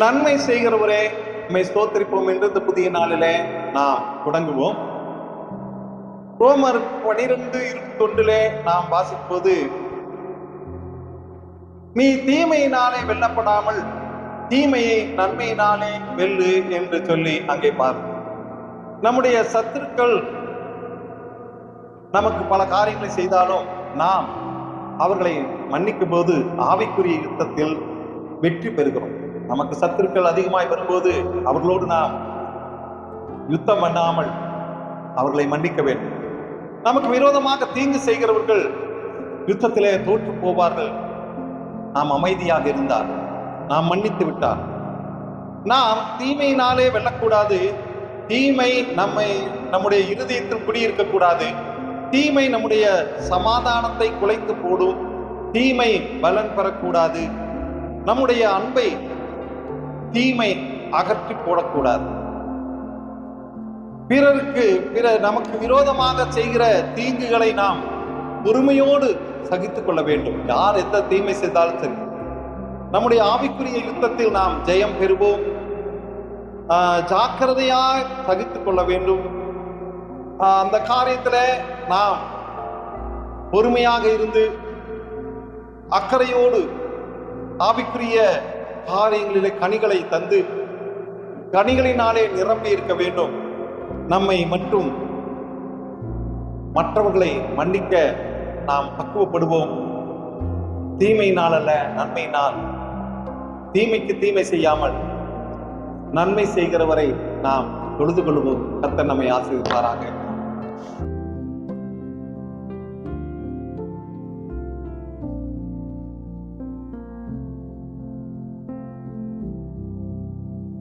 நன்மை செய்கிறவரே உம்மை ஸ்தோத்திரிப்போம் என்று இந்த புதிய நாளிலே நாம் தொடங்குவோம். ரோமர் 12:21 நாம் வாசிப்போது, நீ தீமையினாலே வெல்லப்படாமல் தீமையை நன்மையினாலே வெல்லு என்று சொல்லி அங்கே பார். நம்முடைய சத்துருக்கள் நமக்கு பல காரியங்களை செய்தாலும் நாம் அவர்களை மன்னிக்கும் போது ஆவிக்குரிய யுத்தத்தில் வெற்றி பெறுகிறோம். நமக்கு சத்துருக்கள் அதிகமாய் வரும்போது அவர்களோடு நாம் யுத்தம் பண்ணாமல் அவர்களை மன்னிக்க வேண்டும். நமக்கு விரோதமாக தீங்கு செய்கிறவர்கள் யுத்தத்திலே தோற்று போவார்கள். நாம் அமைதியாக இருந்தால், நாம் மன்னித்து விட்டார், நாம் தீமையினாலே வெல்லக்கூடாது. தீமை நம்முடைய இருதயத்தில் குடியிருக்கக்கூடாது. தீமை நம்முடைய சமாதானத்தை குலைத்து போடும். தீமை பலன் பெறக்கூடாது. நம்முடைய அன்பை தீமை அகற்றி போடக்கூடாது. நமக்கு விரோதமாக செய்கிற தீங்குகளை நாம் பொறுமையோடு சகித்துக் கொள்ள வேண்டும். யார் எந்த தீமை செய்தாலும் சரி, நம்முடைய ஆவிக்குரிய யுத்தத்தில் நாம் ஜெயம் பெறுவோம். ஜாக்கிரதையாக சகித்துக் கொள்ள வேண்டும். அந்த காரியத்துல நாம் பொறுமையாக இருந்து அக்கறையோடு ஆவிக்குரிய காரியங்களிலே கனிகளை தந்து கனிகளினாலே நிரம்பி இருக்க வேண்டும். நம்மை மற்றும் மற்றவர்களை மன்னிக்க நாம் பக்குவப்படுவோம். தீமையினால் அல்ல, நன்மையினால். தீமைக்கு தீமை செய்யாமல் நன்மை செய்கிறவரை நாம் தொழுது கொள்வோம். கர்த்தர் நம்மை ஆசீர்வதிப்பாராக.